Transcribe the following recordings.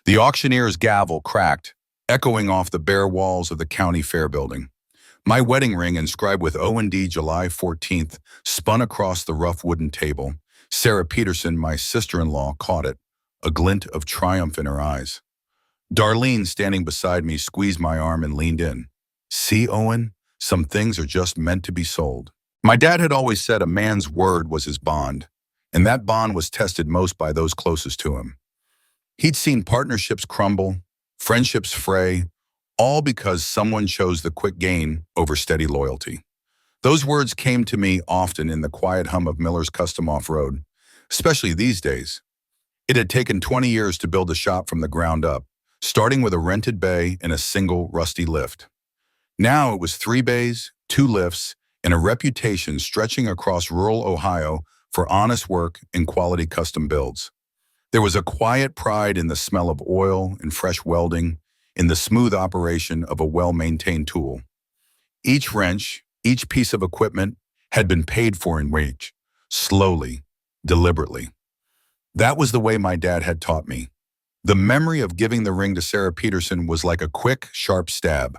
The auctioneer's gavel cracked, echoing off the bare walls of the county fair building. My wedding ring, inscribed with O&D July 14th, spun across the rough wooden table. Sarah Peterson, my sister-in-law, caught it, a glint of triumph in her eyes. Darlene, standing beside me, squeezed my arm and leaned in. "See, Owen, some things are just meant to be sold." My dad had always said a man's word was his bond, and that bond was tested most by those closest to him. He'd seen partnerships crumble, friendships fray, all because someone chose the quick gain over steady loyalty. Those words came to me often in the quiet hum of Miller's Custom Off-Road, especially these days. It had taken 20 years to build a shop from the ground up, starting with a rented bay and a single rusty lift. Now it was 3 bays, 2 lifts, and a reputation stretching across rural Ohio for honest work and quality custom builds. There was a quiet pride in the smell of oil and fresh welding, in the smooth operation of a well-maintained tool. Each wrench, each piece of equipment had been paid for in wage, slowly, deliberately. That was the way my dad had taught me. The memory of giving the ring to Sarah Peterson was like a quick, sharp stab.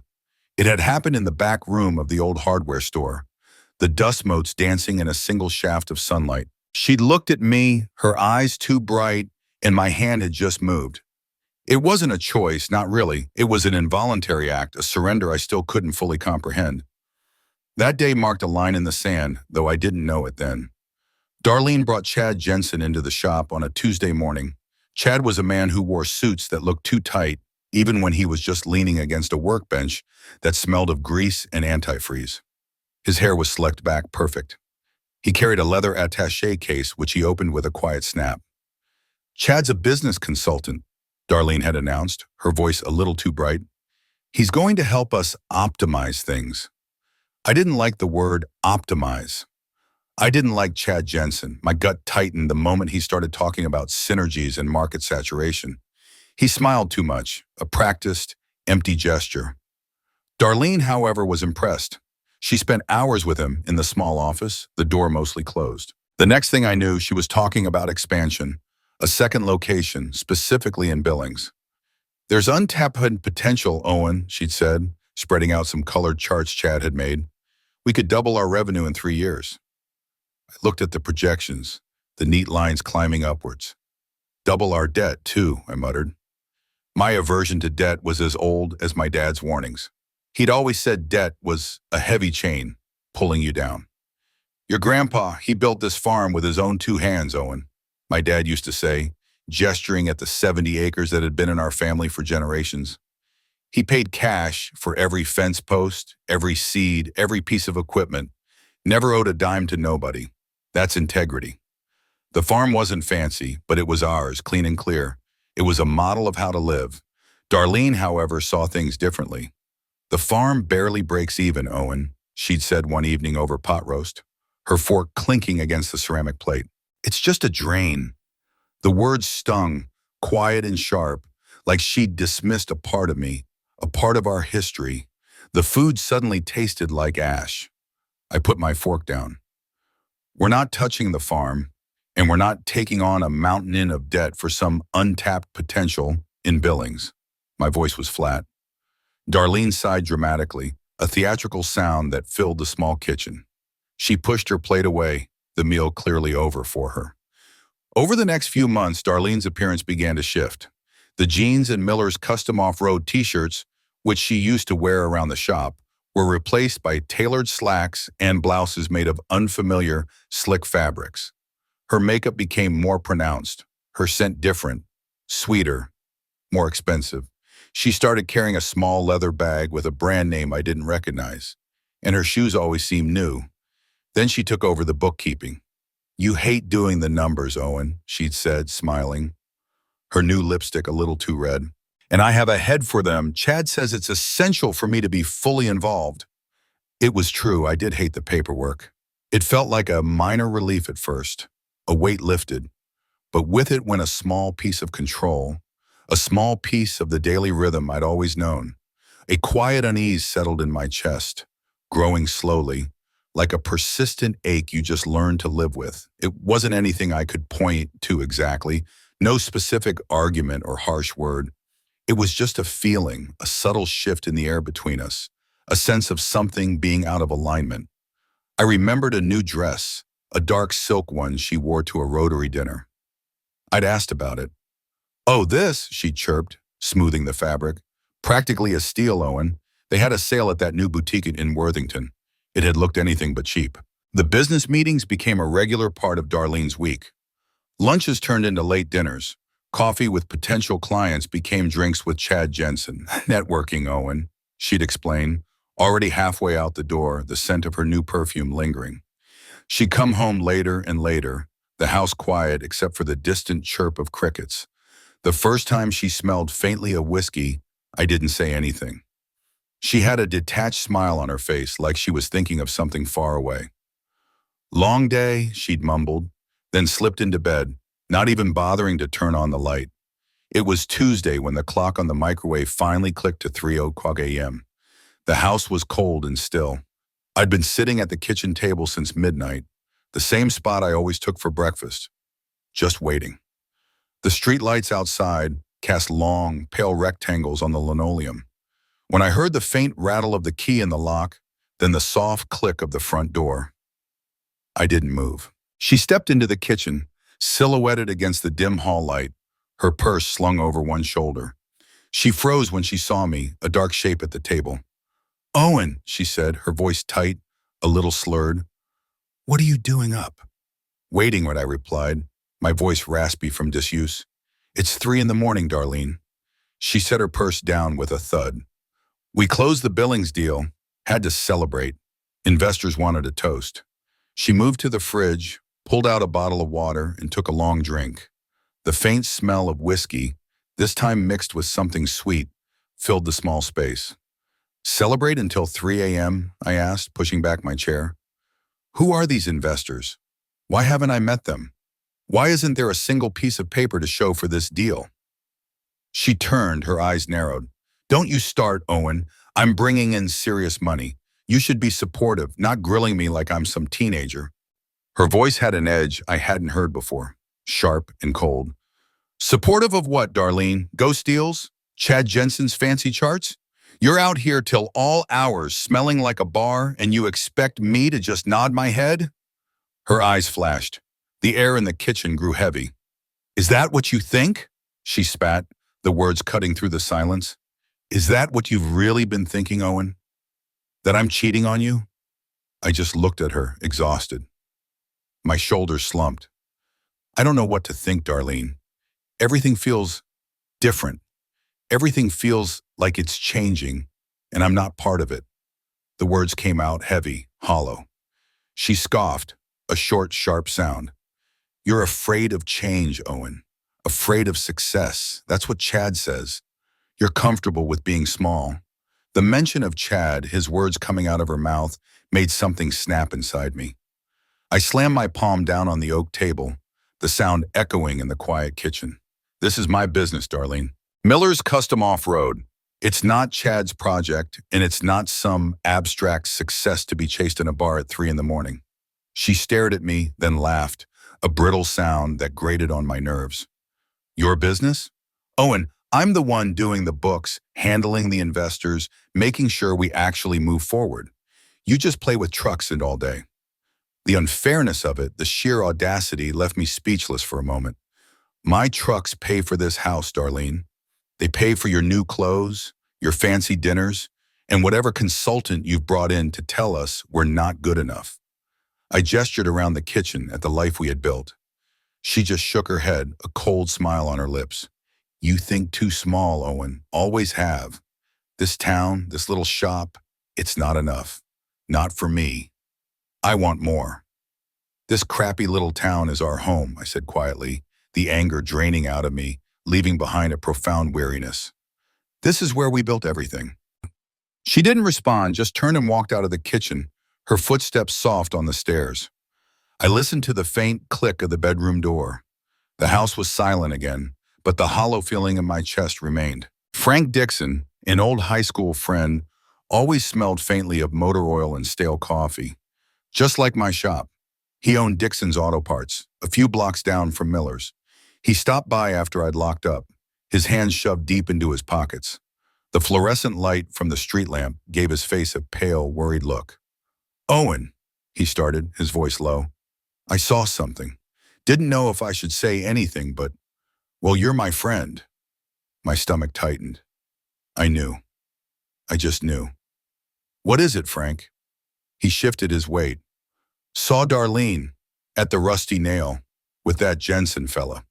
It had happened in the back room of the old hardware store, the dust motes dancing in a single shaft of sunlight. She'd looked at me, her eyes too bright, and my hand had just moved. It wasn't a choice, not really. It was an involuntary act, a surrender I still couldn't fully comprehend. That day marked a line in the sand, though I didn't know it then. Darlene brought Chad Jensen into the shop on a Tuesday morning. Chad was a man who wore suits that looked too tight, even when he was just leaning against a workbench that smelled of grease and antifreeze. His hair was slicked back perfect. He carried a leather attaché case, which he opened with a quiet snap. "Chad's a business consultant," Darlene had announced, her voice a little too bright. "He's going to help us optimize things." I didn't like the word optimize. I didn't like Chad Jensen. My gut tightened the moment he started talking about synergies and market saturation. He smiled too much, a practiced, empty gesture. Darlene, however, was impressed. She spent hours with him in the small office, the door mostly closed. The next thing I knew, she was talking about expansion, a second location, specifically in Billings. "There's untapped potential, Owen," she'd said, spreading out some colored charts Chad had made. "We could double our revenue in 3 years." I looked at the projections, the neat lines climbing upwards. "Double our debt, too," I muttered. My aversion to debt was as old as my dad's warnings. He'd always said debt was a heavy chain, pulling you down. "Your grandpa, he built this farm with his own 2 hands, Owen," my dad used to say, gesturing at the 70 acres that had been in our family for generations. He paid cash for every fence post, every seed, every piece of equipment, never owed a dime to nobody. That's integrity. The farm wasn't fancy, but it was ours, clean and clear. It was a model of how to live. Darlene, however, saw things differently. "The farm barely breaks even, Owen," she'd said one evening over pot roast, her fork clinking against the ceramic plate. "It's just a drain." The words stung, quiet and sharp, like she'd dismissed a part of me, a part of our history. The food suddenly tasted like ash. I put my fork down. "We're not touching the farm, and we're not taking on a mountain of debt for some untapped potential in Billings." My voice was flat. Darlene sighed dramatically, a theatrical sound that filled the small kitchen. She pushed her plate away, the meal clearly over for her. Over the next few months, Darlene's appearance began to shift. The jeans and Miller's Custom Off-Road t-shirts, which she used to wear around the shop, were replaced by tailored slacks and blouses made of unfamiliar, slick fabrics. Her makeup became more pronounced, her scent different, sweeter, more expensive. She started carrying a small leather bag with a brand name I didn't recognize, and her shoes always seemed new. Then she took over the bookkeeping. "You hate doing the numbers, Owen," she'd said, smiling, her new lipstick a little too red. "And I have a head for them. Chad says it's essential for me to be fully involved." It was true, I did hate the paperwork. It felt like a minor relief at first, a weight lifted, but with it went a small piece of control, a small piece of the daily rhythm I'd always known. A quiet unease settled in my chest, growing slowly, like a persistent ache you just learned to live with. It wasn't anything I could point to exactly, no specific argument or harsh word. It was just a feeling, a subtle shift in the air between us, a sense of something being out of alignment. I remembered a new dress, a dark silk one she wore to a Rotary dinner. I'd asked about it. "Oh, this," she chirped, smoothing the fabric. "Practically a steal, Owen. They had a sale at that new boutique in Worthington. It had looked anything but cheap." The business meetings became a regular part of Darlene's week. Lunches turned into late dinners. Coffee with potential clients became drinks with Chad Jensen. "Networking, Owen," she'd explain, already halfway out the door, the scent of her new perfume lingering. She'd come home later and later, the house quiet except for the distant chirp of crickets. The first time she smelled faintly of whiskey, I didn't say anything. She had a detached smile on her face, like she was thinking of something far away. "Long day," she'd mumbled, then slipped into bed, not even bothering to turn on the light. It was Tuesday when the clock on the microwave finally clicked to 3:00 a.m. The house was cold and still. I'd been sitting at the kitchen table since midnight, the same spot I always took for breakfast, just waiting. The streetlights outside cast long, pale rectangles on the linoleum. When I heard the faint rattle of the key in the lock, then the soft click of the front door, I didn't move. She stepped into the kitchen, silhouetted against the dim hall light, her purse slung over one shoulder. She froze when she saw me, a dark shape at the table. "Owen," she said, her voice tight, a little slurred. "What are you doing up?" "Waiting," what I replied, my voice raspy from disuse. "It's 3 in the morning, Darlene." She set her purse down with a thud. "We closed the Billings deal, had to celebrate. Investors wanted a toast." She moved to the fridge, pulled out a bottle of water, and took a long drink. The faint smell of whiskey, this time mixed with something sweet, filled the small space. "Celebrate until 3 a.m., I asked, pushing back my chair. "Who are these investors? Why haven't I met them? Why isn't there a single piece of paper to show for this deal?" She turned, her eyes narrowed. "Don't you start, Owen. I'm bringing in serious money. You should be supportive, not grilling me like I'm some teenager." Her voice had an edge I hadn't heard before, sharp and cold. "Supportive of what, Darlene? Ghost deals? Chad Jensen's fancy charts? You're out here till all hours smelling like a bar and you expect me to just nod my head?" Her eyes flashed. The air in the kitchen grew heavy. "Is that what you think?" She spat, the words cutting through the silence. "Is that what you've really been thinking, Owen? That I'm cheating on you?" I just looked at her, exhausted. My shoulders slumped. "I don't know what to think, Darlene. Everything feels different. Everything feels like it's changing, and I'm not part of it." The words came out heavy, hollow. She scoffed, a short, sharp sound. "You're afraid of change, Owen. Afraid of success. That's what Chad says. You're comfortable with being small." The mention of Chad, his words coming out of her mouth, made something snap inside me. I slammed my palm down on the oak table, the sound echoing in the quiet kitchen. "This is my business, Darlene. Miller's Custom Off-Road. It's not Chad's project, and it's not some abstract success to be chased in a bar at 3 in the morning." She stared at me, then laughed, a brittle sound that grated on my nerves. "Your business? Owen, I'm the one doing the books, handling the investors, making sure we actually move forward. You just play with trucks and all day." The unfairness of it, the sheer audacity, left me speechless for a moment. "My trucks pay for this house, Darlene. They pay for your new clothes, your fancy dinners, and whatever consultant you've brought in to tell us we're not good enough." I gestured around the kitchen at the life we had built. She just shook her head, a cold smile on her lips. "You think too small, Owen. Always have. This town, this little shop, it's not enough. Not for me. I want more." "This crappy little town is our home," I said quietly, the anger draining out of me, leaving behind a profound weariness. "This is where we built everything." She didn't respond, just turned and walked out of the kitchen, her footsteps soft on the stairs. I listened to the faint click of the bedroom door. The house was silent again, but the hollow feeling in my chest remained. Frank Dixon, an old high school friend, always smelled faintly of motor oil and stale coffee. Just like my shop. He owned Dixon's Auto Parts, a few blocks down from Miller's. He stopped by after I'd locked up. his hands shoved deep into his pockets. The fluorescent light from the street lamp gave his face a pale, worried look. "Owen," he started, his voice low. "I saw something. Didn't know if I should say anything, but, well, you're my friend." My stomach tightened. I knew. I just knew. "What is it, Frank?" He shifted his weight. "Saw Darlene at the Rusty Nail with that Jensen fella."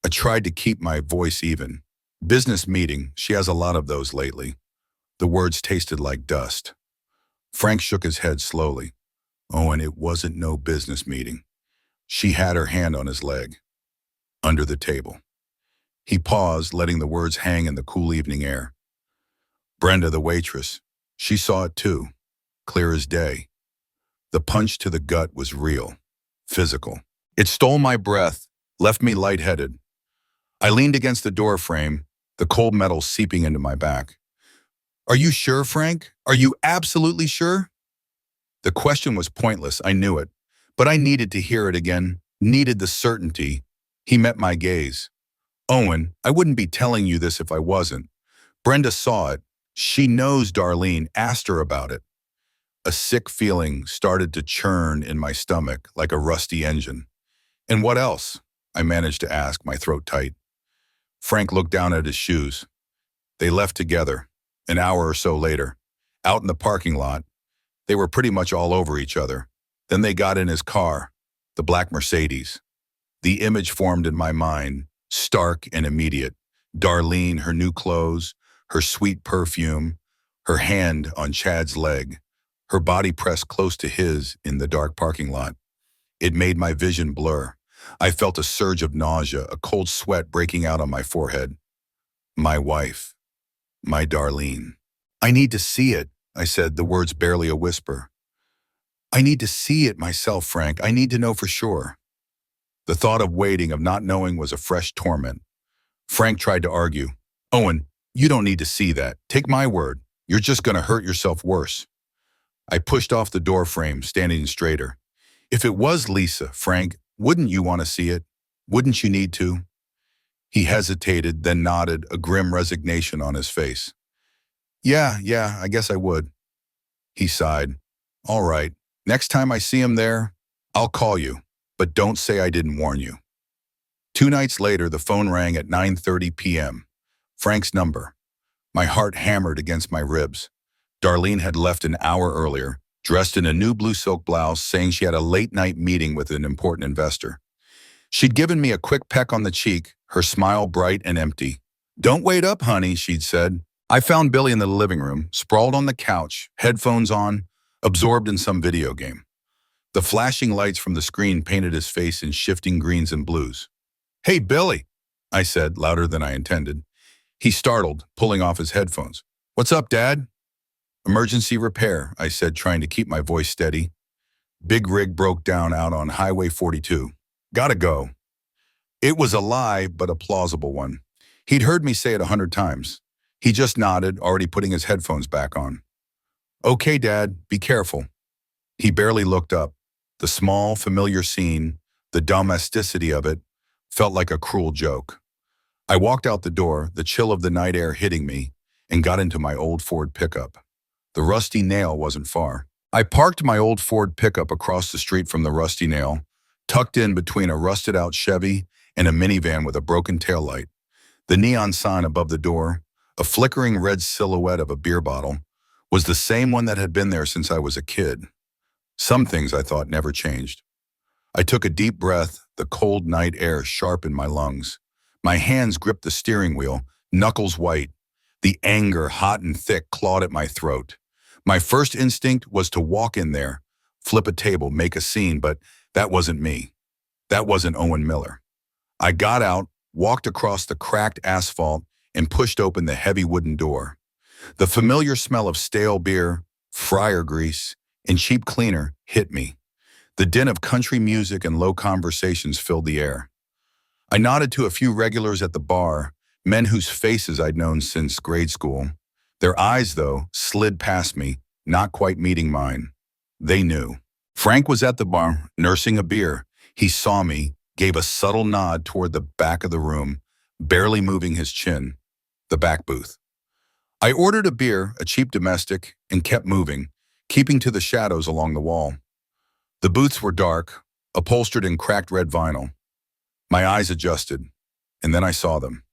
I tried to keep my voice even. "Business meeting, she has a lot of those lately." The words tasted like dust. Frank shook his head slowly. "Owen, it wasn't no business meeting." She had her hand on his leg. "Under the table." He paused, letting the words hang in the cool evening air. "Brenda, the waitress, she saw it too, clear as day." The punch to the gut was real, physical. It stole my breath, left me lightheaded. I leaned against the door frame, the cold metal seeping into my back. "Are you sure, Frank? Are you absolutely sure?" The question was pointless, I knew it, but I needed to hear it again, needed the certainty. He met my gaze. "Owen, I wouldn't be telling you this if I wasn't. Brenda saw it. She knows Darlene, asked her about it." A sick feeling started to churn in my stomach like a rusty engine. "And what else?" I managed to ask, my throat tight. Frank looked down at his shoes. They left together, an hour or so later, out in the parking lot. They were pretty much all over each other. Then they got in his car, the black Mercedes. The image formed in my mind, stark and immediate. Darlene, her new clothes, her sweet perfume, her hand on Chad's leg, her body pressed close to his in the dark parking lot. It made my vision blur. I felt a surge of nausea, a cold sweat breaking out on my forehead. My wife. My Darlene. "I need to see it," I said, the words barely a whisper. "I need to see it myself, Frank. I need to know for sure." The thought of waiting, of not knowing, was a fresh torment. Frank tried to argue. "Owen, you don't need to see that. Take my word. You're just going to hurt yourself worse." I pushed off the door frame, standing straighter. "If it was Lisa, Frank, wouldn't you want to see it? Wouldn't you need to?" He hesitated, then nodded, a grim resignation on his face. Yeah, I guess I would." He sighed. "All right, next time I see him there, I'll call you, but don't say I didn't warn you." 2 nights later, the phone rang at 9:30 p.m. Frank's number. My heart hammered against my ribs. Darlene had left an hour earlier, dressed in a new blue silk blouse, saying she had a late-night meeting with an important investor. She'd given me a quick peck on the cheek, her smile bright and empty. "Don't wait up, honey," she'd said. I found Billy in the living room, sprawled on the couch, headphones on, absorbed in some video game. The flashing lights from the screen painted his face in shifting greens and blues. "Hey, Billy," I said, louder than I intended. He startled, pulling off his headphones. "What's up, Dad?" "Emergency repair," I said, trying to keep my voice steady. "Big rig broke down out on Highway 42. Gotta go." It was a lie, but a plausible one. He'd heard me say it 100 times. He just nodded, already putting his headphones back on. "Okay, Dad, be careful." He barely looked up. The small, familiar scene, the domesticity of it, felt like a cruel joke. I walked out the door, the chill of the night air hitting me, and got into my old Ford pickup. The Rusty Nail wasn't far. I parked my old Ford pickup across the street from the Rusty Nail, tucked in between a rusted-out Chevy and a minivan with a broken taillight. The neon sign above the door, a flickering red silhouette of a beer bottle, was the same one that had been there since I was a kid. Some things, I thought, never changed. I took a deep breath, the cold night air sharp in my lungs. My hands gripped the steering wheel, knuckles white. The anger, hot and thick, clawed at my throat. My first instinct was to walk in there, flip a table, make a scene, but that wasn't me. That wasn't Owen Miller. I got out, walked across the cracked asphalt, and pushed open the heavy wooden door. The familiar smell of stale beer, fryer grease, and cheap cleaner hit me. The din of country music and low conversations filled the air. I nodded to a few regulars at the bar, men whose faces I'd known since grade school. Their eyes, though, slid past me, not quite meeting mine. They knew. Frank was at the bar, nursing a beer. He saw me, gave a subtle nod toward the back of the room, barely moving his chin. The back booth. I ordered a beer, a cheap domestic, and kept moving, keeping to the shadows along the wall. The booths were dark, upholstered in cracked red vinyl. My eyes adjusted, and then I saw them.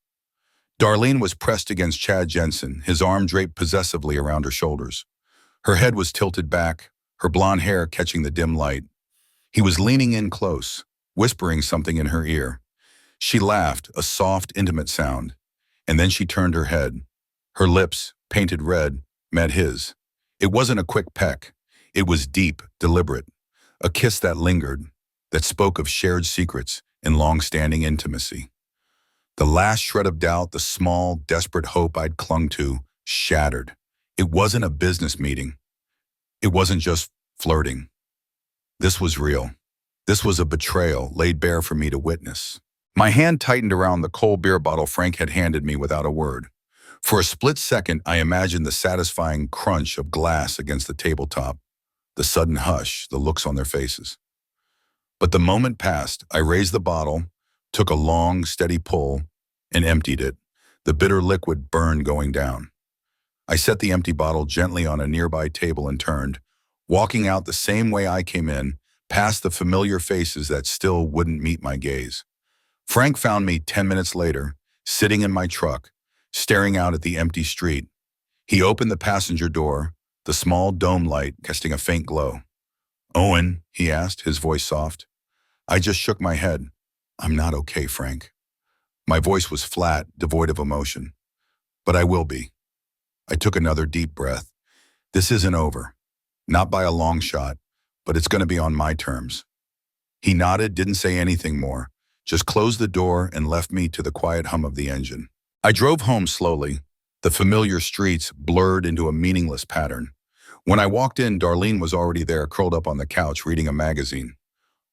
Darlene was pressed against Chad Jensen, his arm draped possessively around her shoulders. Her head was tilted back, her blonde hair catching the dim light. He was leaning in close, whispering something in her ear. She laughed, a soft, intimate sound, and then she turned her head. Her lips, painted red, met his. It wasn't a quick peck. It was deep, deliberate. A kiss that lingered, that spoke of shared secrets and long-standing intimacy. The last shred of doubt, the small, desperate hope I'd clung to, shattered. It wasn't a business meeting. It wasn't just flirting. This was real. This was a betrayal laid bare for me to witness. My hand tightened around the cold beer bottle Frank had handed me without a word. For a split second, I imagined the satisfying crunch of glass against the tabletop, the sudden hush, the looks on their faces. But the moment passed. I raised the bottle, took a long, steady pull, and emptied it. The bitter liquid burned going down. I set the empty bottle gently on a nearby table and turned, walking out the same way I came in, past the familiar faces that still wouldn't meet my gaze. Frank found me 10 minutes later, sitting in my truck, staring out at the empty street. He opened the passenger door, the small dome light casting a faint glow. "Owen," he asked, his voice soft. I just shook my head. "I'm not okay, Frank." My voice was flat, devoid of emotion. "But I will be." I took another deep breath. "This isn't over. Not by a long shot, but it's going to be on my terms." He nodded, didn't say anything more, just closed the door and left me to the quiet hum of the engine. I drove home slowly, the familiar streets blurred into a meaningless pattern. When I walked in, Darlene was already there, curled up on the couch, reading a magazine.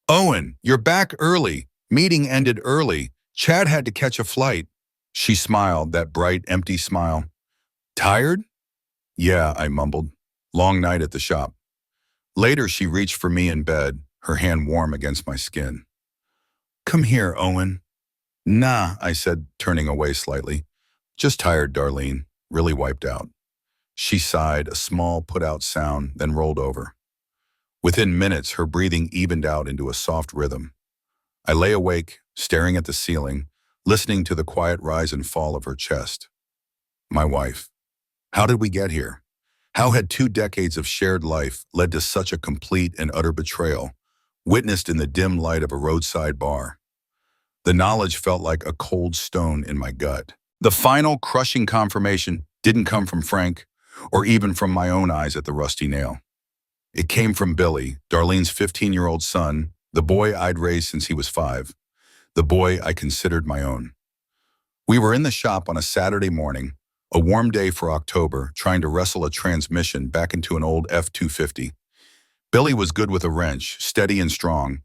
"Owen, you're back early. Meeting ended early. Chad had to catch a flight." She smiled, that bright, empty smile. "Tired?" "Yeah," I mumbled. "Long night at the shop." Later, she reached for me in bed, her hand warm against my skin. "Come here, Owen." "Nah," I said, turning away slightly. "Just tired, Darlene. Really wiped out." She sighed, a small put-out sound, then rolled over. Within minutes, her breathing evened out into a soft rhythm. I lay awake, staring at the ceiling, listening to the quiet rise and fall of her chest. My wife. How did we get here? How had 2 decades of shared life led to such a complete and utter betrayal, witnessed in the dim light of a roadside bar? The knowledge felt like a cold stone in my gut. The final crushing confirmation didn't come from Frank, or even from my own eyes at the rusty nail. It came from Billy, Darlene's 15-year-old son, the boy I'd raised since he was 5, the boy I considered my own. We were in the shop on a Saturday morning, a warm day for October, trying to wrestle a transmission back into an old F-250. Billy was good with a wrench, steady and strong.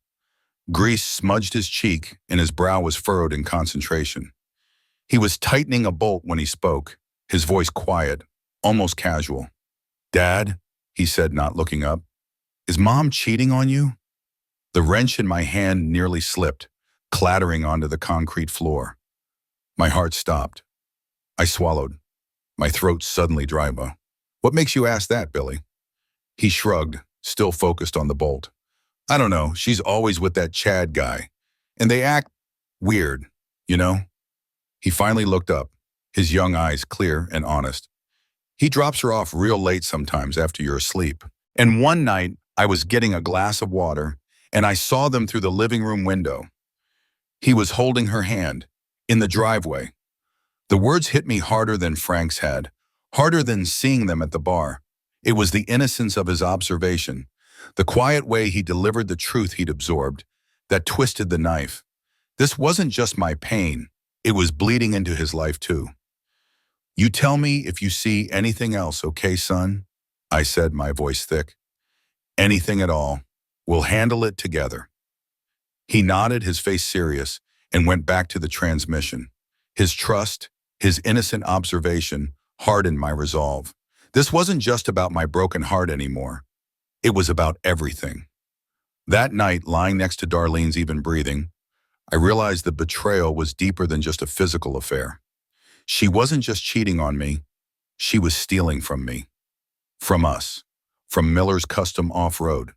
Grease smudged his cheek, and his brow was furrowed in concentration. He was tightening a bolt when he spoke, his voice quiet, almost casual. "Dad," he said, not looking up, "is Mom cheating on you?" The wrench in my hand nearly slipped, clattering onto the concrete floor. My heart stopped. I swallowed, my throat suddenly dry. "What makes you ask that, Billy?" He shrugged, still focused on the bolt. "I don't know, she's always with that Chad guy. And they act weird, you know?" He finally looked up, his young eyes clear and honest. "He drops her off real late sometimes after you're asleep. And one night, I was getting a glass of water, and I saw them through the living room window. He was holding her hand, in the driveway." The words hit me harder than Frank's had, harder than seeing them at the bar. It was the innocence of his observation, the quiet way he delivered the truth he'd absorbed, that twisted the knife. This wasn't just my pain, it was bleeding into his life too. "You tell me if you see anything else, okay, son?" I said, my voice thick. "Anything at all. We'll handle it together." He nodded, his face serious, and went back to the transmission. His trust, his innocent observation, hardened my resolve. This wasn't just about my broken heart anymore. It was about everything. That night, lying next to Darlene's even breathing, I realized the betrayal was deeper than just a physical affair. She wasn't just cheating on me, she was stealing from me, from us, from Miller's Custom Off-Road,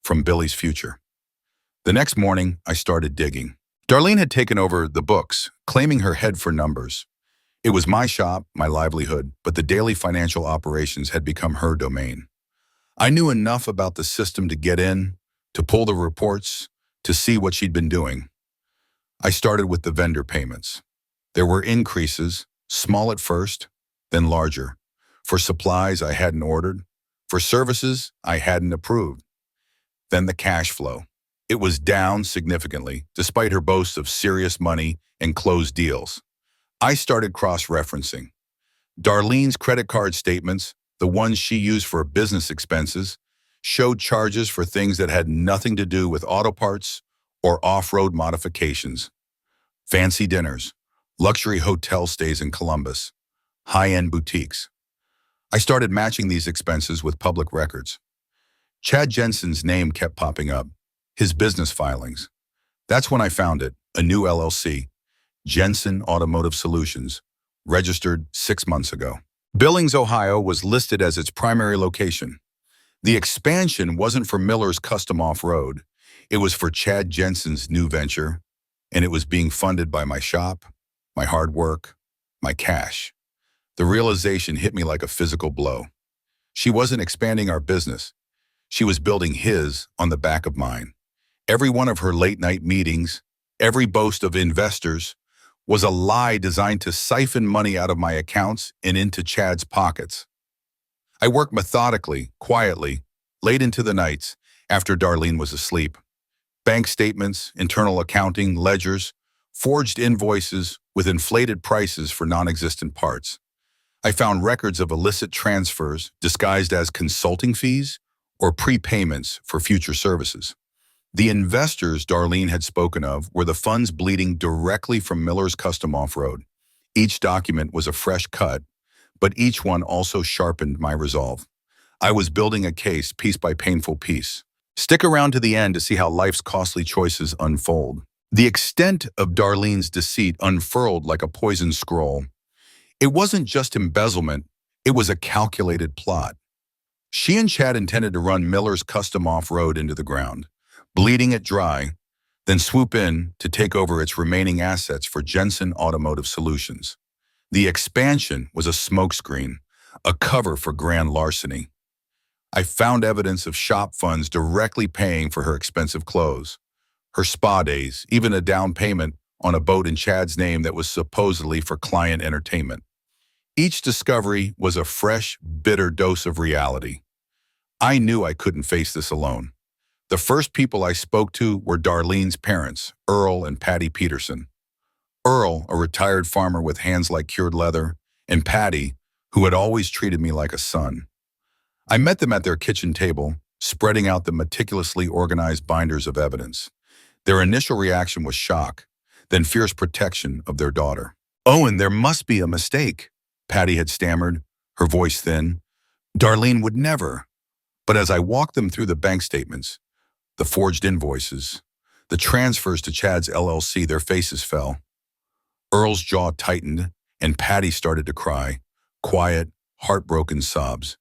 from Billy's future. The next morning, I started digging. Darlene had taken over the books, claiming her head for numbers. It was my shop, my livelihood, but the daily financial operations had become her domain. I knew enough about the system to get in, to pull the reports, to see what she'd been doing. I started with the vendor payments. There were increases, small at first, then larger, for supplies I hadn't ordered, for services I hadn't approved. Then the cash flow. It was down significantly, despite her boasts of serious money and closed deals. I started cross-referencing. Darlene's credit card statements, the ones she used for business expenses, showed charges for things that had nothing to do with auto parts or off-road modifications. Fancy dinners, luxury hotel stays in Columbus, high-end boutiques. I started matching these expenses with public records. Chad Jensen's name kept popping up, his business filings. That's when I found it, a new LLC, Jensen Automotive Solutions, registered 6 months ago. Billings, Ohio was listed as its primary location. The expansion wasn't for Miller's Custom Off-Road. It was for Chad Jensen's new venture, and it was being funded by my shop, my hard work, my cash. The realization hit me like a physical blow. She wasn't expanding our business. She was building his on the back of mine. Every one of her late-night meetings, every boast of investors, was a lie designed to siphon money out of my accounts and into Chad's pockets. I worked methodically, quietly, late into the nights, after Darlene was asleep. Bank statements, internal accounting, ledgers, forged invoices with inflated prices for non-existent parts. I found records of illicit transfers disguised as consulting fees or prepayments for future services. The investors Darlene had spoken of were the funds bleeding directly from Miller's Custom Off-Road. Each document was a fresh cut, but each one also sharpened my resolve. I was building a case piece by painful piece. Stick around to the end to see how life's costly choices unfold. The extent of Darlene's deceit unfurled like a poisoned scroll. It wasn't just embezzlement, it was a calculated plot. She and Chad intended to run Miller's Custom Off-Road into the ground, bleeding it dry, then swoop in to take over its remaining assets for Jensen Automotive Solutions. The expansion was a smokescreen, a cover for grand larceny. I found evidence of shop funds directly paying for her expensive clothes, her spa days, even a down payment on a boat in Chad's name that was supposedly for client entertainment. Each discovery was a fresh, bitter dose of reality. I knew I couldn't face this alone. The first people I spoke to were Darlene's parents, Earl and Patty Peterson. Earl, a retired farmer with hands like cured leather, and Patty, who had always treated me like a son. I met them at their kitchen table, spreading out the meticulously organized binders of evidence. Their initial reaction was shock, then fierce protection of their daughter. "Owen, there must be a mistake," Patty had stammered, her voice thin. "Darlene would never." But as I walked them through the bank statements, the forged invoices, the transfers to Chad's LLC, their faces fell. Earl's jaw tightened, and Patty started to cry, quiet, heartbroken sobs.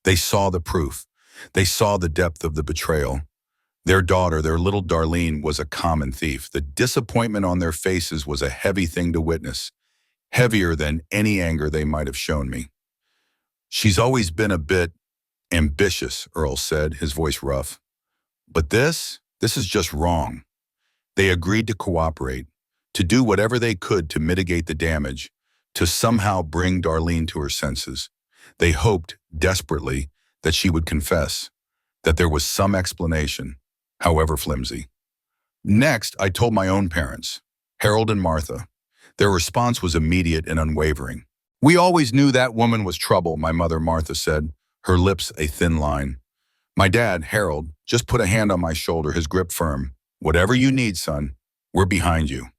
They saw the proof. They saw the depth of the betrayal. Their daughter, their little Darlene, was a common thief. The disappointment on their faces was a heavy thing to witness, heavier than any anger they might have shown me. "She's always been a bit ambitious," Earl said, his voice rough. "But this is just wrong." They agreed to cooperate, to do whatever they could to mitigate the damage, to somehow bring Darlene to her senses. They hoped, desperately, that she would confess, that there was some explanation, however flimsy. Next, I told my own parents, Harold and Martha. Their response was immediate and unwavering. "We always knew that woman was trouble," my mother Martha said, her lips a thin line. My dad, Harold, just put a hand on my shoulder, his grip firm. "Whatever you need, son, we're behind you."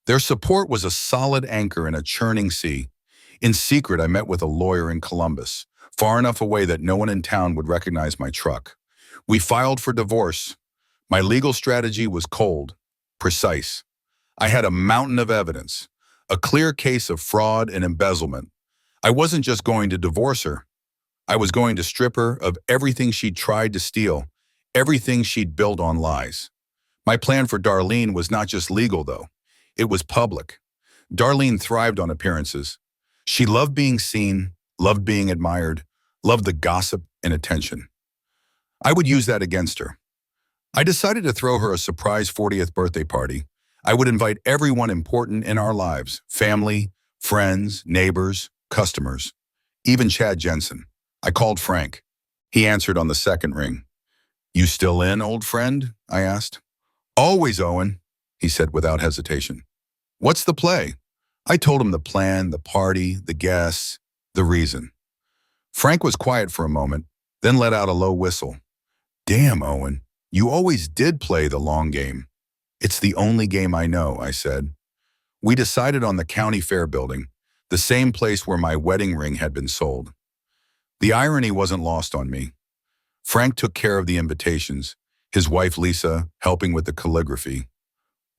Their support was a solid anchor in a churning sea. In secret, I met with a lawyer in Columbus, far enough away that no one in town would recognize my truck. We filed for divorce. My legal strategy was cold, precise. I had a mountain of evidence, a clear case of fraud and embezzlement. I wasn't just going to divorce her. I was going to strip her of everything she'd tried to steal, everything she'd built on lies. My plan for Darlene was not just legal, though. It was public. Darlene thrived on appearances. She loved being seen, loved being admired, loved the gossip and attention. I would use that against her. I decided to throw her a surprise 40th birthday party. I would invite everyone important in our lives, family, friends, neighbors, customers, even Chad Jensen. I called Frank. He answered on the second ring. "You still in, old friend?" I asked. "Always, Owen," he said without hesitation. "What's the play?" I told him the plan, the party, the guests, the reason. Frank was quiet for a moment, then let out a low whistle. "Damn, Owen, you always did play the long game." "It's the only game I know," I said. We decided on the county fair building, the same place where my wedding ring had been sold. The irony wasn't lost on me. Frank took care of the invitations, his wife Lisa helping with the calligraphy.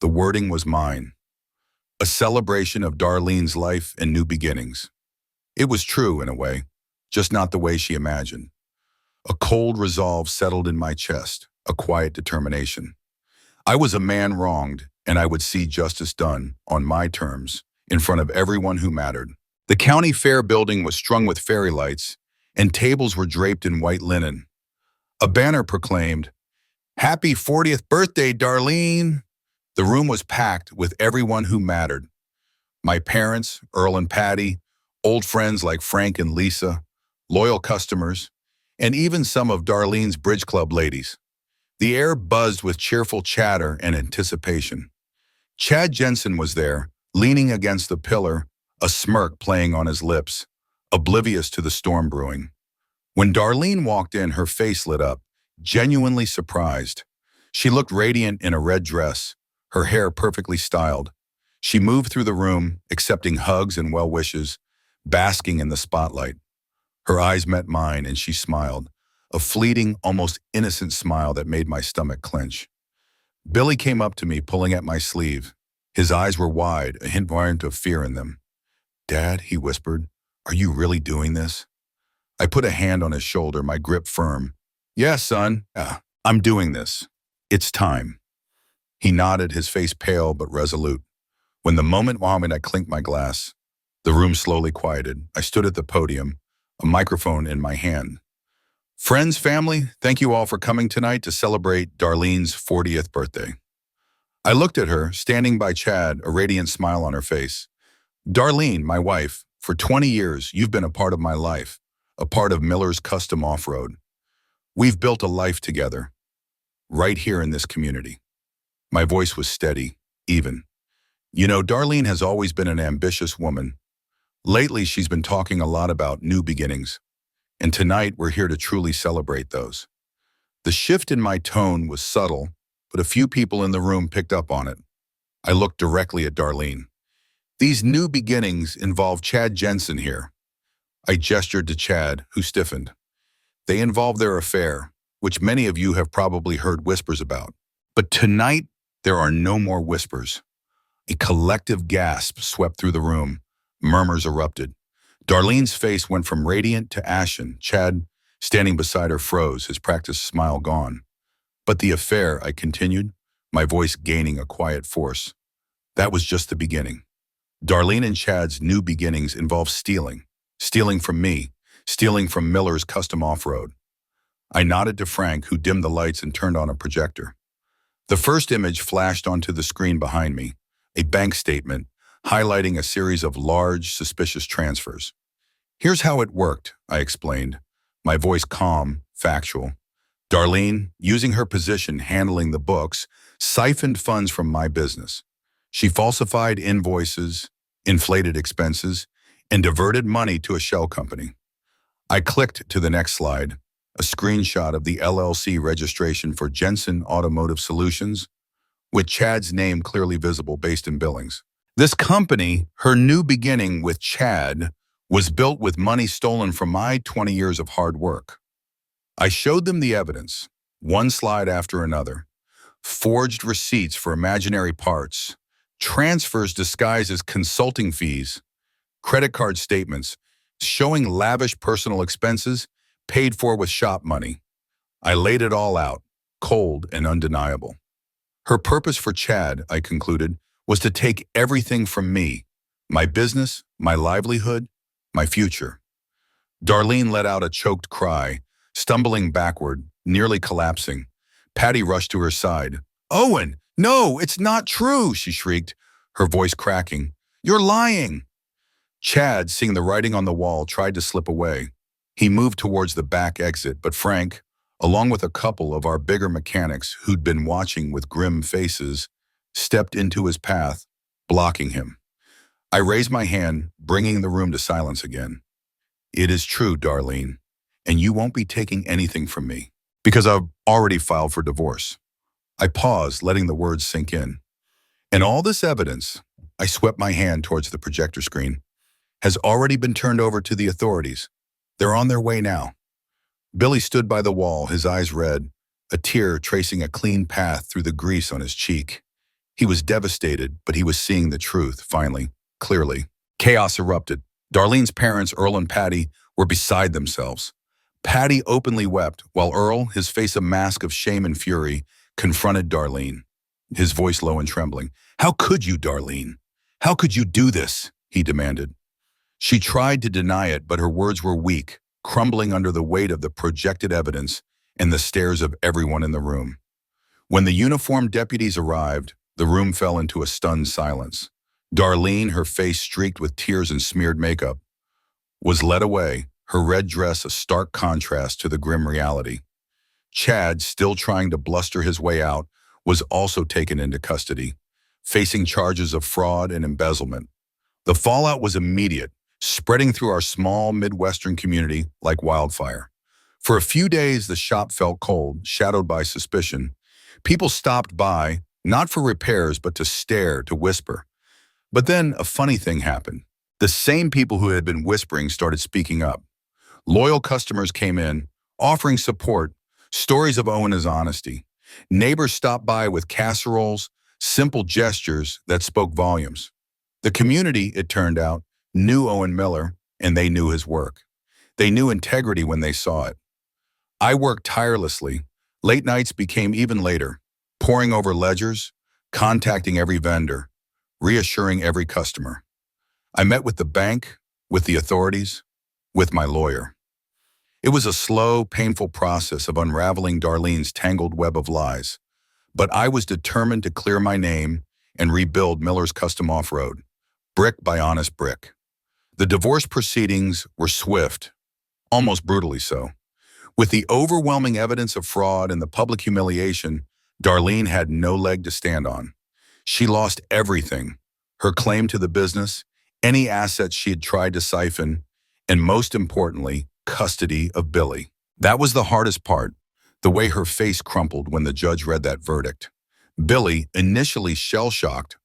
The wording was mine. A celebration of Darlene's life and new beginnings. It was true in a way, just not the way she imagined. A cold resolve settled in my chest, a quiet determination. I was a man wronged, and I would see justice done, on my terms, in front of everyone who mattered. The county fair building was strung with fairy lights, and tables were draped in white linen. A banner proclaimed, "Happy 40th birthday, Darlene!" The room was packed with everyone who mattered. My parents, Earl and Patty, old friends like Frank and Lisa, loyal customers, and even some of Darlene's bridge club ladies. The air buzzed with cheerful chatter and anticipation. Chad Jensen was there, leaning against the pillar, a smirk playing on his lips, oblivious to the storm brewing. When Darlene walked in, her face lit up, genuinely surprised. She looked radiant in a red dress, her hair perfectly styled. She moved through the room, accepting hugs and well wishes, basking in the spotlight. Her eyes met mine, and she smiled, a fleeting, almost innocent smile that made my stomach clench. Billy came up to me, pulling at my sleeve. His eyes were wide, a hint of fear in them. "Dad," he whispered, "are you really doing this?" I put a hand on his shoulder, my grip firm. "Yeah, son, I'm doing this. It's time." He nodded, his face pale but resolute. When the moment wound, I clinked my glass. The room slowly quieted. I stood at the podium, a microphone in my hand. "Friends, family, thank you all for coming tonight to celebrate Darlene's 40th birthday." I looked at her, standing by Chad, a radiant smile on her face. "Darlene, my wife, for 20 years, you've been a part of my life, a part of Miller's Custom Off-Road. We've built a life together, right here in this community." My voice was steady, even. "You know, Darlene has always been an ambitious woman. Lately, she's been talking a lot about new beginnings. And tonight, we're here to truly celebrate those." The shift in my tone was subtle, but a few people in the room picked up on it. I looked directly at Darlene. "These new beginnings involve Chad Jensen here." I gestured to Chad, who stiffened. "They involve their affair, which many of you have probably heard whispers about. But tonight, there are no more whispers." A collective gasp swept through the room. Murmurs erupted. Darlene's face went from radiant to ashen. Chad, standing beside her, froze, his practiced smile gone. "But the affair," I continued, my voice gaining a quiet force. "That was just the beginning. Darlene and Chad's new beginnings involve stealing. Stealing from me. Stealing from Miller's Custom Off-Road." I nodded to Frank, who dimmed the lights and turned on a projector. The first image flashed onto the screen behind me, a bank statement highlighting a series of large, suspicious transfers. "Here's how it worked," I explained, my voice calm, factual. "Darlene, using her position handling the books, siphoned funds from my business. She falsified invoices, inflated expenses, and diverted money to a shell company." I clicked to the next slide, a screenshot of the LLC registration for Jensen Automotive Solutions, with Chad's name clearly visible based in Billings. This company, her new beginning with Chad, was built with money stolen from my 20 years of hard work. I showed them the evidence, one slide after another. forged receipts for imaginary parts, transfers disguised as consulting fees, credit card statements showing lavish personal expenses paid for with shop money. I laid it all out, cold and undeniable. Her purpose for Chad, I concluded, was to take everything from me, my business, my livelihood, my future. Darlene let out a choked cry, stumbling backward, nearly collapsing. Patty rushed to her side. "Owen, no, it's not true," she shrieked, her voice cracking. "You're lying." Chad, seeing the writing on the wall, tried to slip away. He moved towards the back exit, but Frank, along with a couple of our bigger mechanics who'd been watching with grim faces, stepped into his path, blocking him. I raised my hand, bringing the room to silence again. "It is true, Darlene, and you won't be taking anything from me, because I've already filed for divorce." I paused, letting the words sink in. "And all this evidence," I swept my hand towards the projector screen, "has already been turned over to the authorities. They're on their way now." Billy stood by the wall, his eyes red, a tear tracing a clean path through the grease on his cheek. He was devastated, but he was seeing the truth, finally, clearly. Chaos erupted. Darlene's parents, Earl and Patty, were beside themselves. Patty openly wept, while Earl, his face a mask of shame and fury, confronted Darlene, his voice low and trembling. "How could you, Darlene? How could you do this?" he demanded. She tried to deny it, but her words were weak, crumbling under the weight of the projected evidence and the stares of everyone in the room. When the uniformed deputies arrived, the room fell into a stunned silence. Darlene, her face streaked with tears and smeared makeup, was led away, her red dress a stark contrast to the grim reality. Chad, still trying to bluster his way out, was also taken into custody, facing charges of fraud and embezzlement. The fallout was immediate, spreading through our small Midwestern community like wildfire. For a few days, the shop felt cold, shadowed by suspicion. People stopped by, not for repairs, but to stare, to whisper. But then a funny thing happened. The same people who had been whispering started speaking up. Loyal customers came in, offering support, stories of Owen's honesty. Neighbors stopped by with casseroles, simple gestures that spoke volumes. The community, it turned out, knew Owen Miller, and they knew his work. They knew integrity when they saw it. I worked tirelessly. Late nights became even later, poring over ledgers, contacting every vendor, reassuring every customer. I met with the bank, with the authorities, with my lawyer. It was a slow, painful process of unraveling Darlene's tangled web of lies, but I was determined to clear my name and rebuild Miller's Custom Off-Road, brick by honest brick. The divorce proceedings were swift, almost brutally so. With the overwhelming evidence of fraud and the public humiliation, Darlene had no leg to stand on. She lost everything, her claim to the business, any assets she had tried to siphon, and most importantly, custody of Billy. That was the hardest part, the way her face crumpled when the judge read that verdict. Billy, initially shell-shocked,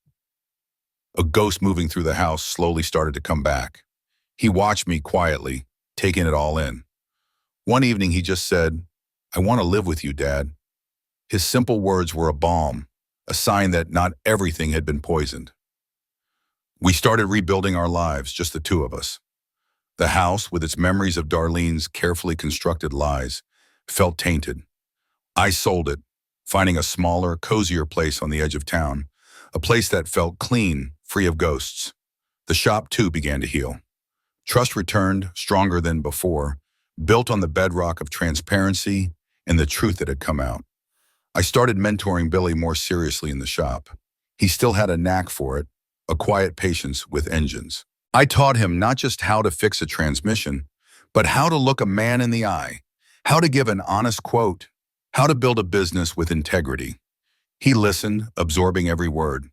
a ghost moving through the house, slowly started to come back. He watched me quietly, taking it all in. One evening he just said, "I want to live with you, Dad." His simple words were a balm, a sign that not everything had been poisoned. We started rebuilding our lives, just the two of us. The house, with its memories of Darlene's carefully constructed lies, felt tainted. I sold it, finding a smaller, cozier place on the edge of town, a place that felt clean, free of ghosts. The shop, too, began to heal. Trust returned, stronger than before, built on the bedrock of transparency and the truth that had come out. I started mentoring Billy more seriously in the shop. He still had a knack for it, a quiet patience with engines. I taught him not just how to fix a transmission, but how to look a man in the eye, how to give an honest quote, how to build a business with integrity. He listened, absorbing every word.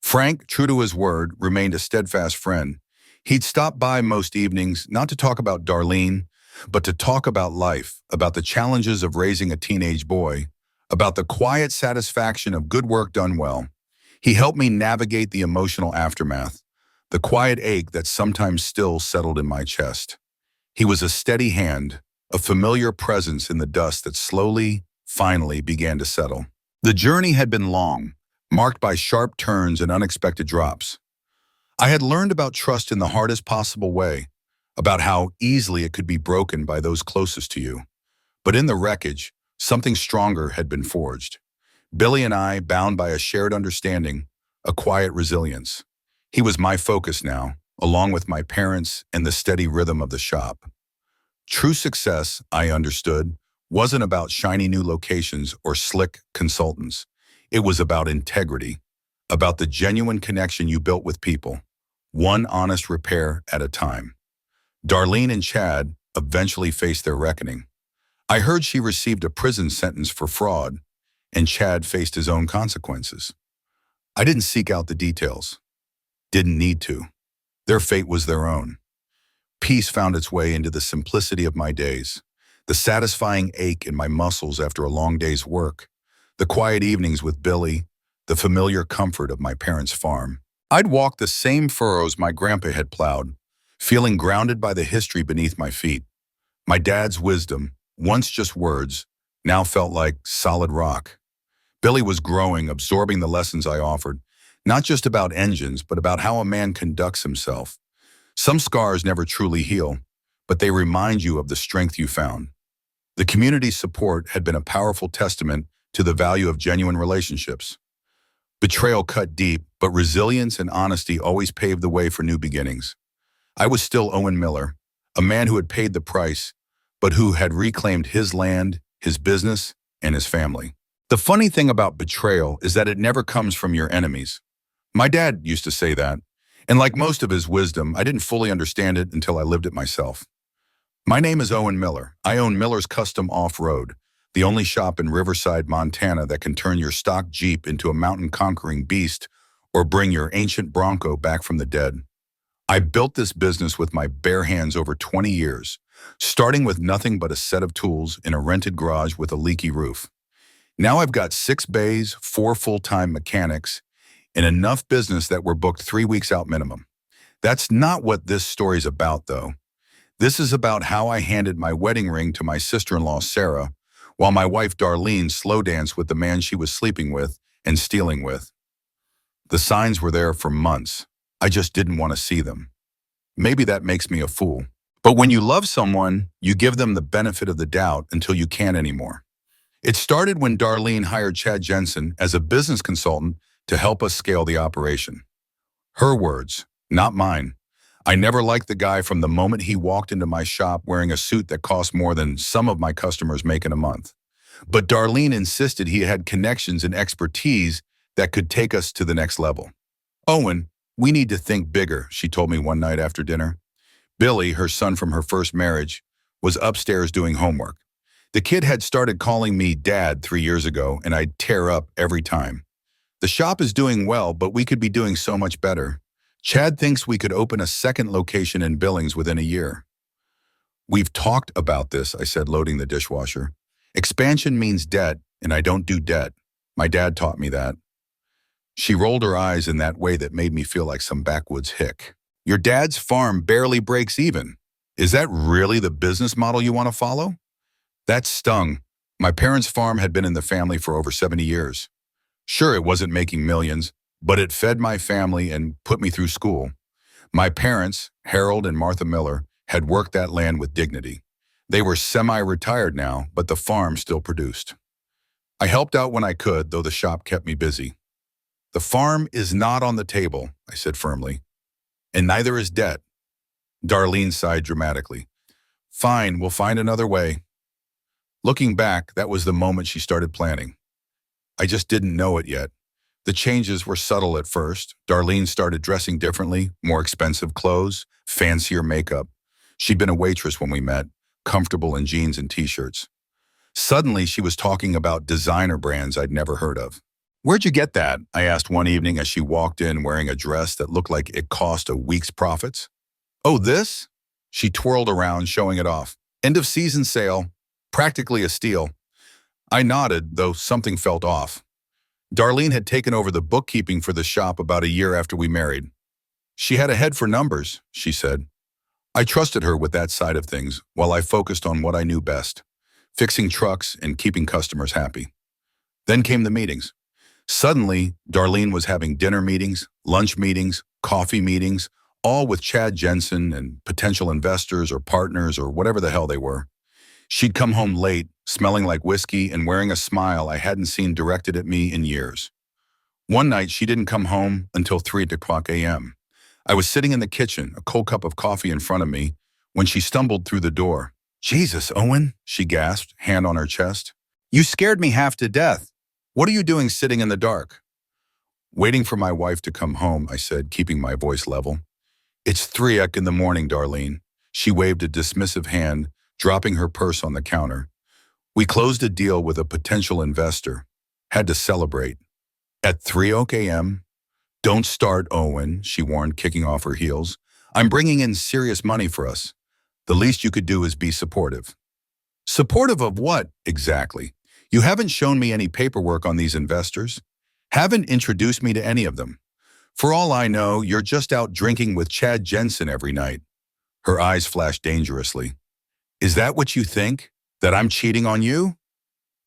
Frank, true to his word, remained a steadfast friend. He'd stop by most evenings, not to talk about Darlene, but to talk about life, about the challenges of raising a teenage boy, about the quiet satisfaction of good work done well. He helped me navigate the emotional aftermath, the quiet ache that sometimes still settled in my chest. He was a steady hand, a familiar presence in the dust that slowly, finally began to settle. The journey had been long, marked by sharp turns and unexpected drops. I had learned about trust in the hardest possible way, about how easily it could be broken by those closest to you. But in the wreckage, something stronger had been forged. Billy and I, bound by a shared understanding, a quiet resilience. He was my focus now, along with my parents and the steady rhythm of the shop. True success, I understood, wasn't about shiny new locations or slick consultants. It was about integrity, about the genuine connection you built with people, one honest repair at a time. Darlene and Chad eventually faced their reckoning. I heard she received a prison sentence for fraud, and Chad faced his own consequences. I didn't seek out the details. Didn't need to. Their fate was their own. Peace found its way into the simplicity of my days, the satisfying ache in my muscles after a long day's work, the quiet evenings with Billy, the familiar comfort of my parents' farm. I'd walk the same furrows my grandpa had plowed, feeling grounded by the history beneath my feet. My dad's wisdom, once just words, now felt like solid rock. Billy was growing, absorbing the lessons I offered, not just about engines, but about how a man conducts himself. Some scars never truly heal, but they remind you of the strength you found. The community's support had been a powerful testament to the value of genuine relationships. Betrayal cut deep, but resilience and honesty always paved the way for new beginnings. I was still Owen Miller, a man who had paid the price, but who had reclaimed his land, his business, and his family. The funny thing about betrayal is that it never comes from your enemies. My dad used to say that, and like most of his wisdom, I didn't fully understand it until I lived it myself. My name is Owen Miller. I own Miller's Custom Off-Road, the only shop in Riverside, Montana that can turn your stock Jeep into a mountain-conquering beast or bring your ancient Bronco back from the dead. I built this business with my bare hands over 20 years, starting with nothing but a set of tools in a rented garage with a leaky roof. Now I've got 6 bays, 4 full-time mechanics, and enough business that we're booked 3 weeks out minimum. That's not what this story's about, though. This is about how I handed my wedding ring to my sister-in-law, Sarah, while my wife, Darlene, slow danced with the man she was sleeping with and stealing with. The signs were there for months. I just didn't want to see them. Maybe that makes me a fool. But when you love someone, you give them the benefit of the doubt until you can't anymore. It started when Darlene hired Chad Jensen as a business consultant to help us scale the operation. Her words, not mine. I never liked the guy from the moment he walked into my shop wearing a suit that cost more than some of my customers make in a month. But Darlene insisted he had connections and expertise that could take us to the next level. Owen, we need to think bigger, she told me one night after dinner. Billy, her son from her first marriage, was upstairs doing homework. The kid had started calling me Dad 3 years ago, and I'd tear up every time. The shop is doing well, but we could be doing so much better. Chad thinks we could open a second location in Billings within a year. We've talked about this, I said, loading the dishwasher. Expansion means debt, and I don't do debt. My dad taught me that. She rolled her eyes in that way that made me feel like some backwoods hick. Your dad's farm barely breaks even. Is that really the business model you want to follow? That stung. My parents' farm had been in the family for over 70 years. Sure, it wasn't making millions, but it fed my family and put me through school. My parents, Harold and Martha Miller, had worked that land with dignity. They were semi-retired now, but the farm still produced. I helped out when I could, though the shop kept me busy. The farm is not on the table, I said firmly, and neither is debt. Darlene sighed dramatically. Fine, we'll find another way. Looking back, that was the moment she started planning. I just didn't know it yet. The changes were subtle at first. Darlene started dressing differently, more expensive clothes, fancier makeup. She'd been a waitress when we met, comfortable in jeans and t-shirts. Suddenly, she was talking about designer brands I'd never heard of. Where'd you get that? I asked one evening as she walked in wearing a dress that looked like it cost a week's profits. Oh, this? She twirled around, showing it off. End of season sale. Practically a steal. I nodded, though something felt off. Darlene had taken over the bookkeeping for the shop about a year after we married. She had a head for numbers, she said. I trusted her with that side of things while I focused on what I knew best, fixing trucks and keeping customers happy. Then came the meetings. Suddenly, Darlene was having dinner meetings, lunch meetings, coffee meetings, all with Chad Jensen and potential investors or partners or whatever the hell they were. She'd come home late, smelling like whiskey and wearing a smile I hadn't seen directed at me in years. One night, she didn't come home until 3 o'clock a.m. I was sitting in the kitchen, a cold cup of coffee in front of me, when she stumbled through the door. "Jesus, Owen," she gasped, hand on her chest. "You scared me half to death. What are you doing sitting in the dark?" "Waiting for my wife to come home," I said, keeping my voice level. "It's 3 o'clock in the morning, Darlene." She waved a dismissive hand, dropping her purse on the counter. "We closed a deal with a potential investor. Had to celebrate." "At 3 a.m.? Don't start, Owen," she warned, kicking off her heels. "I'm bringing in serious money for us. The least you could do is be supportive." "Supportive of what, exactly? You haven't shown me any paperwork on these investors. Haven't introduced me to any of them. For all I know, you're just out drinking with Chad Jensen every night." Her eyes flashed dangerously. "Is that what you think? That I'm cheating on you?"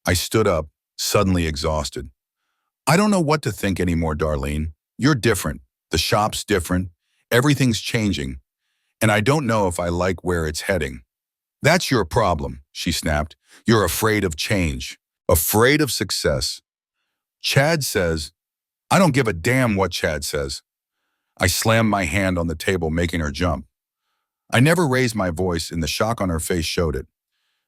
I stood up, suddenly exhausted. "I don't know what to think anymore, Darlene. You're different. The shop's different. Everything's changing. And I don't know if I like where it's heading." "That's your problem," she snapped. "You're afraid of change. Afraid of success. Chad says—" "I don't give a damn what Chad says." I slammed my hand on the table, making her jump. I never raised my voice, and the shock on her face showed it.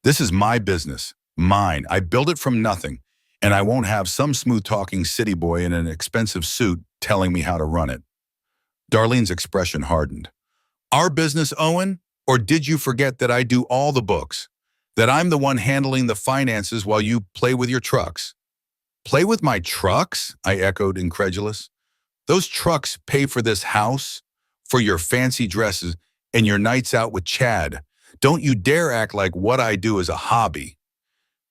"This is my business. Mine. I built it from nothing. And I won't have some smooth-talking city boy in an expensive suit telling me how to run it." Darlene's expression hardened. "Our business, Owen? Or did you forget that I do all the books? That I'm the one handling the finances while you play with your trucks?" "Play with my trucks?" I echoed, incredulous. "Those trucks pay for this house, for your fancy dresses, and your nights out with Chad. Don't you dare act like what I do is a hobby."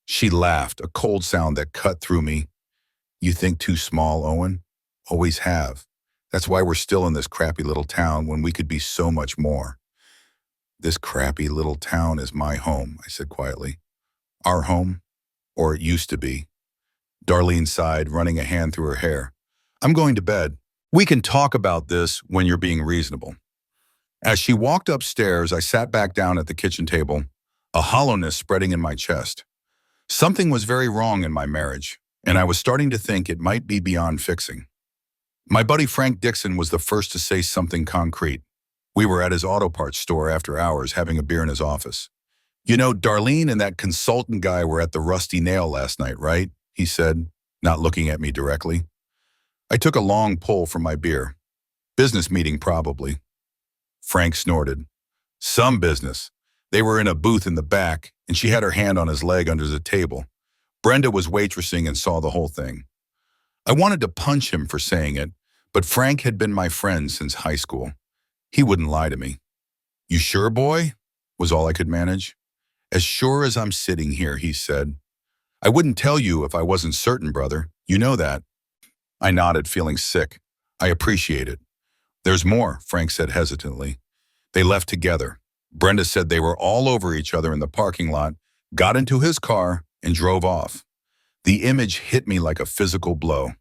She laughed, a cold sound that cut through me. "You think too small, Owen. Always have. That's why we're still in this crappy little town when we could be so much more." "This crappy little town is my home," I said quietly. "Our home? Or it used to be." Darlene sighed, running a hand through her hair. "I'm going to bed. We can talk about this when you're being reasonable." As she walked upstairs, I sat back down at the kitchen table, a hollowness spreading in my chest. Something was very wrong in my marriage, and I was starting to think it might be beyond fixing. My buddy Frank Dixon was the first to say something concrete. We were at his auto parts store after hours, having a beer in his office. "You know, Darlene and that consultant guy were at the Rusty Nail last night, right?" he said, not looking at me directly. I took a long pull from my beer. "Business meeting, probably." Frank snorted. "Some business. They were in a booth in the back, and she had her hand on his leg under the table. Brenda was waitressing and saw the whole thing." I wanted to punch him for saying it, but Frank had been my friend since high school. He wouldn't lie to me. "You sure, boy?" was all I could manage. "As sure as I'm sitting here," he said. "I wouldn't tell you if I wasn't certain, brother. You know that." I nodded, feeling sick. "I appreciate it." "There's more," Frank said hesitantly. "They left together. Brenda said they were all over each other in the parking lot, got into his car, and drove off." The image hit me like a physical blow.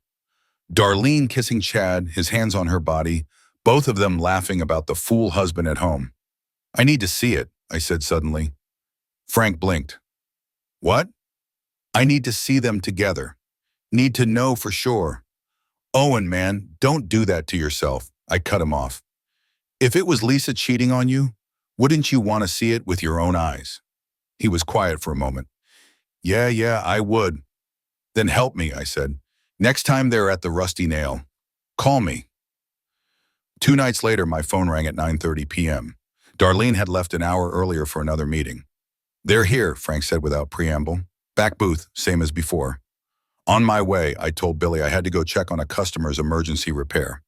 Darlene kissing Chad, his hands on her body, both of them laughing about the fool husband at home. "I need to see it," I said suddenly. Frank blinked. "What?" "I need to see them together. Need to know for sure." "Owen, man, don't do that to yourself." I cut him off. "If it was Lisa cheating on you, wouldn't you want to see it with your own eyes?" He was quiet for a moment. Yeah, I would." "Then help me," I said. "Next time they're at the Rusty Nail, call me." 2 nights later, my phone rang at 9:30 p.m. Darlene had left an hour earlier for another meeting. "They're here," Frank said without preamble. "Back booth, same as before." On my way, I told Billy I had to go check on a customer's emergency repair.